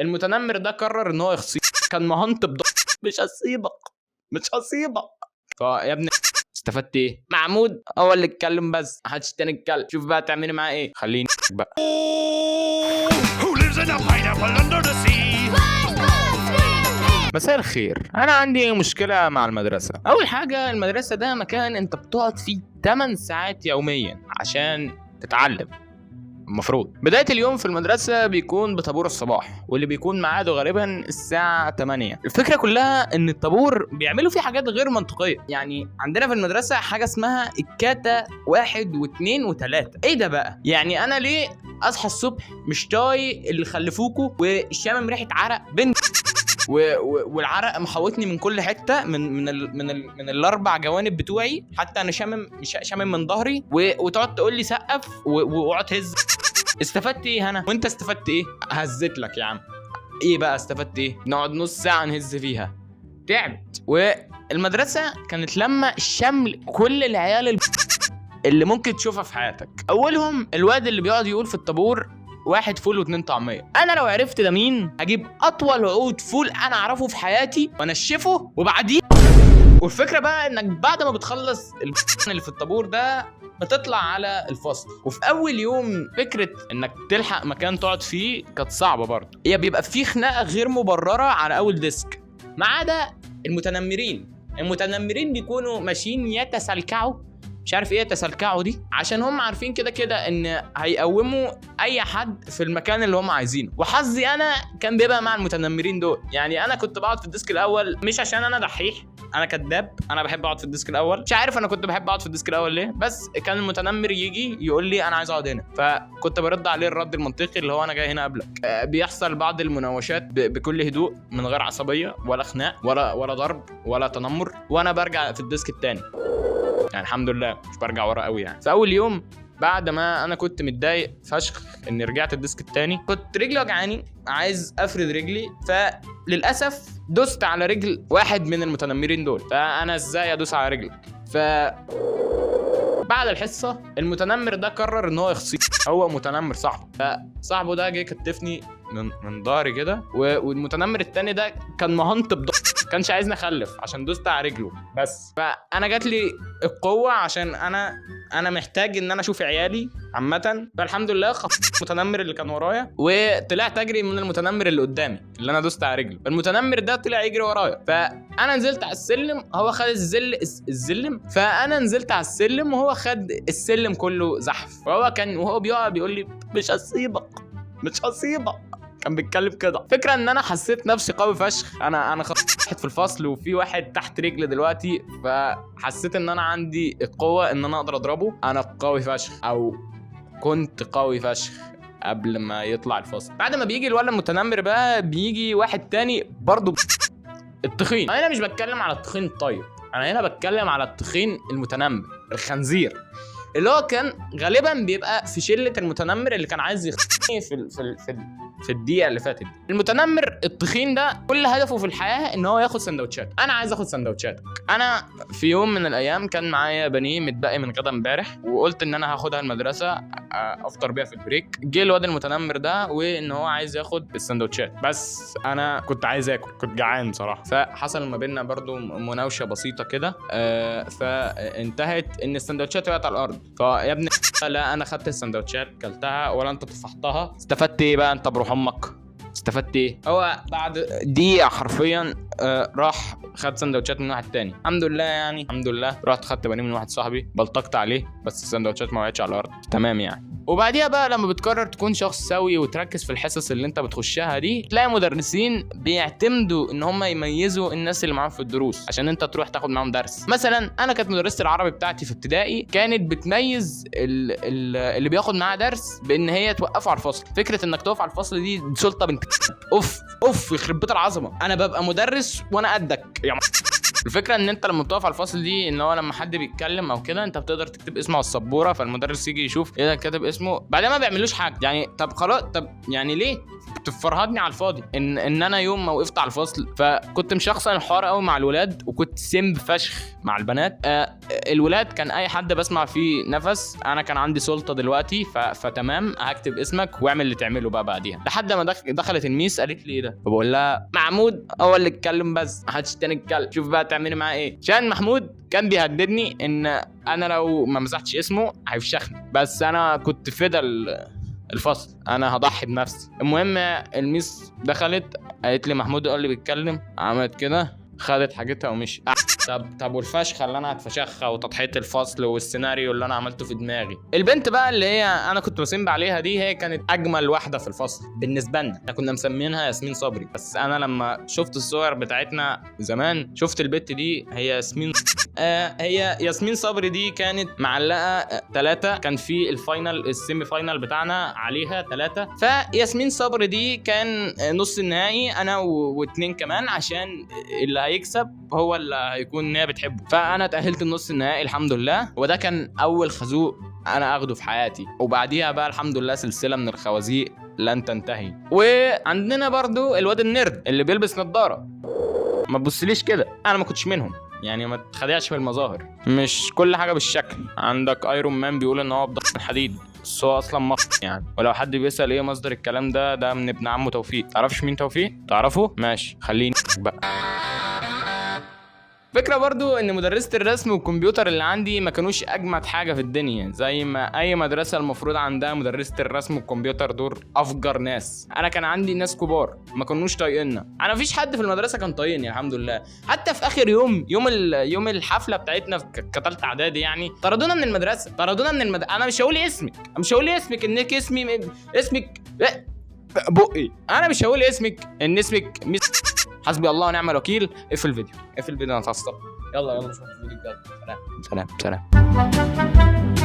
المتنمر ده قرر ان هو يخصيك، كان مهنطب مش هسيبك. فيا ابني استفدت ايه؟ محمود هو اللي اتكلم بس محدش تاني اتكلم. شوف بقى تعملي معاه ايه. خليني بقى مساء الخير. انا عندي مشكله مع المدرسه. اول حاجه، المدرسه ده مكان انت بتقعد فيه 8 ساعات يوميا عشان تتعلم. المفروض بداية اليوم في المدرسة بيكون بطابور الصباح، واللي بيكون ميعاده غالبا الساعة 8. الفكرة كلها ان الطابور بيعملوا فيه حاجات غير منطقية. يعني عندنا في المدرسة حاجة اسمها الكاتا 1 و2 و3. ايه ده بقى؟ يعني انا ليه اصحى الصبح مش طايق اللي خلفوكوا وشامم ريحة عرق بنت والعرق محوطني من كل حته من الاربع جوانب بتوعي، حتى انا شامم من ظهري، وتقعد تقول لي سقف واقعد تهز. استفدت ايه هنا؟ وانت استفدت ايه؟ هزت لك يا عم. ايه بقى استفدت ايه؟ نقعد نص ساعه نهز فيها. تعبت. والمدرسه كانت لما الشمل كل العيال اللي ممكن تشوفها في حياتك. اولهم الواد اللي بيقعد يقول في الطابور 1 فول و2 طعميه. انا لو عرفت ده مين هجيب اطول عود فول انا اعرفه في حياتي وانشفه وبعديه. والفكره بقى انك بعد ما بتخلص اللي في الطابور ده بتطلع على الفصل. وفي اول يوم فكره انك تلحق مكان تقعد فيه كانت صعبه برضه. هي بيبقى في خناقه غير مبرره على اول ديسك، ما عدا المتنمرين بيكونوا ماشيين يتسلكعوا. مش عارف ايه تسلكعوا دي، عشان هم عارفين كده ان هيقوموا اي حد في المكان اللي هم عايزينه. وحظي انا كان بيبقى مع المتنمرين دول. يعني انا كنت بقعد في الديسك الاول، مش عشان انا دحيح، انا كداب، انا بحب اقعد في الديسك الاول. مش عارف انا كنت بحب اقعد في الديسك الاول ليه، بس كان المتنمر يجي يقول لي انا عايز اقعد هنا، فكنت برد عليه الرد المنطقي اللي هو انا جاي هنا قبلك. بيحصل بعض المناوشات بكل هدوء من غير عصبيه ولا خناق ولا ضرب ولا تنمر، وانا برجع في الديسك الثاني. يعني الحمد لله مش برجع ورا قوي. يعني في اول يوم بعد ما انا كنت متضايق فشخ اني رجعت الديسك التاني، كنت رجلي وجعاني عايز افرد رجلي، فللاسف دوست على رجل واحد من المتنمرين دول. فانا ازاي ادوس على رجلك؟ بعد الحصه المتنمر ده قرر ان هو يخصيني. هو متنمر صاحبه، فصاحبه ده جه كتفني من ظهري كده، والمتنمر التاني ده كان مهنطب كانش عايزني اخلف عشان دوست على رجله بس. فانا جات لي القوه عشان انا محتاج ان انا اشوف عيالي عامه. فالحمد لله خفت المتنمر اللي كان ورايا وطلعت اجري من المتنمر اللي قدامي اللي انا دوست على رجله. المتنمر ده طلع يجري ورايا، فانا نزلت على السلم، هو خد السلم، فانا نزلت على السلم وهو خد السلم كله زحف. وهو بيقع بيقول لي مش هسيبك. كان بيتكلم كده. فكرة ان انا حسيت نفسي قوي فشخ. انا واحد في الفصل وفي واحد تحت رجلي دلوقتي، فحسيت ان انا عندي القوة ان انا اقدر اضربه. انا قوي فشخ، او كنت قوي فشخ قبل ما يطلع الفصل. بعد ما بيجي الولد المتنمر بقى بيجي واحد تاني برضو التخين. انا مش بتكلم على التخين الطيب، انا هنا بتكلم على التخين المتنمر الخنزير، اللي هو كان غالبا بيبقى في شله المتنمر اللي كان عايز يخني في الدقيقه اللي فاتت. المتنمر التخين ده كل هدفه في الحياه ان هو ياخد سندوتشات. انا عايز اخد سندوتشاتك. انا في يوم من الايام كان معايا بانيه متبقي من غدا امبارح، وقلت ان انا هاخدها المدرسه افطر بيها في البريك. جه الواد المتنمر ده وان هو عايز ياخد السندوتشات، بس انا كنت عايز اكل، كنت جعان بصراحه. فحصل ما بيننا برضو مناوشه بسيطه كده، فانتهت ان السندوتشات وقعت على الارض. فيا ابني لا، انا خدت السندوتشات كلتها ولا انت طفحتها. استفدت ايه بقى انت بروح امك؟ استفدت ايه؟ هو بعد دقيقه حرفيا راح خد سندوتشات من واحد تاني. الحمد لله، يعني الحمد لله. رحت خدت بانيه من واحد صاحبي، بلطقت عليه بس السندوتشات ما وقعتش على الارض. تمام يعني. وبعديها بقى لما بتقرر تكون شخص سوي وتركز في الحصص اللي انت بتخشها دي، تلاقي مدرسين بيعتمدوا ان هم يميزوا الناس اللي معاهم في الدروس عشان انت تروح تاخد معاهم درس. مثلا انا كانت مدرسة العربي بتاعتي في ابتدائي كانت بتميز اللي بياخد معاه درس بان هي توقفه على الفصل. فكرة انك تقف على الفصل دي سلطة بنت اوف يخرب بيت العظمة. انا ببقى مدرس وانا قدك يعني الفكره ان انت لما بتقف على الفصل دي، ان هو لما حد بيتكلم او كده انت بتقدر تكتب اسمه على السبوره، فالمدرس يجي يشوف ايه ده كاتب اسمه، بعدين ما بيعملوش حاجه يعني. طب خلاص، طب يعني ليه بتفرهدني على الفاضي؟ ان انا يوم ما وقفت على الفصل فكنت مشخصن الحوار قوي مع الولاد، وكنت سمب فشخ مع البنات. الولاد كان اي حد بسمع فيه نفس، انا كان عندي سلطه دلوقتي، فتمام هكتب اسمك واعمل اللي تعمله بقى بعديها. لحد ما دخلت الميس قالت لي ايه ده، فبقول لها محمود هو اللي اتكلم بس، ما حدش تاني اتكلم، شوف بقى تعملي معاه ايه. عشان محمود كان بيهددني ان انا لو ما مسحتش اسمه هيفشخني، بس انا كنت فدا الفصل، انا هضحي بنفسي. المهم الميس دخلت قالت لي محمود قال لي بيتكلم، عملت كده خدت حاجتها ومشي. طب والفشخه اللي انا هتفشخها وتضحيه الفصل والسيناريو اللي انا عملته في دماغي. البنت بقى اللي هي انا كنت بسمب عليها دي، هي كانت اجمل واحده في الفصل بالنسبه لنا، احنا كنا مسمينها ياسمين صبري. بس انا لما شفت الصور بتاعتنا زمان شفت البنت دي هي ياسمين. هي ياسمين صبري دي كانت معلقه 3، كان في الفاينل السيمي فاينل بتاعنا عليها 3، فياسمين صبري دي كان نص النهائي انا و2 كمان، عشان اللي هيكسب هو اللي هيكون هي بتحبه. فانا تاهلت النص النهائي الحمد لله، وده كان اول خازوق انا اخده في حياتي، وبعديها بقى الحمد لله سلسله من الخوازيق لن تنتهي. وعندنا برضو الواد النيرد اللي بيلبس نظاره، ما تبصليش كده انا ما كنتش منهم يعني، ما تخدعش في المظاهر، مش كل حاجه بالشكل. عندك ايرون مان بيقول ان هو بضغط الحديد، بس هو اصلا يعني. ولو حد بيسال ايه مصدر الكلام ده من ابن عمه توفيق. تعرفش مين توفيق؟ تعرفه؟ ماشي خليني بقى. فكرة برضو ان مدرسة الرسم والكمبيوتر اللي عندي ما كانوش اجمد حاجة في الدنيا، زي ما اي مدرسة المفروض عندها مدرسة الرسم والكمبيوتر دول افجر ناس. انا كان عندي ناس كبار ما كانوش طايقنا، انا مفيش حد في المدرسة كان طايقني الحمد لله. حتى في اخر يوم الحفلة بتاعتنا كتالتة اعدادي يعني طردونا من المدرسة، انا مش هقول اسمك انك اسمك بقي، انا مش هقول اسمك ان اسمك حسبي الله ونعم الوكيل. اقفل الفيديو انا اتعصبت. يلا نشوف الفيديو الجاي. سلام.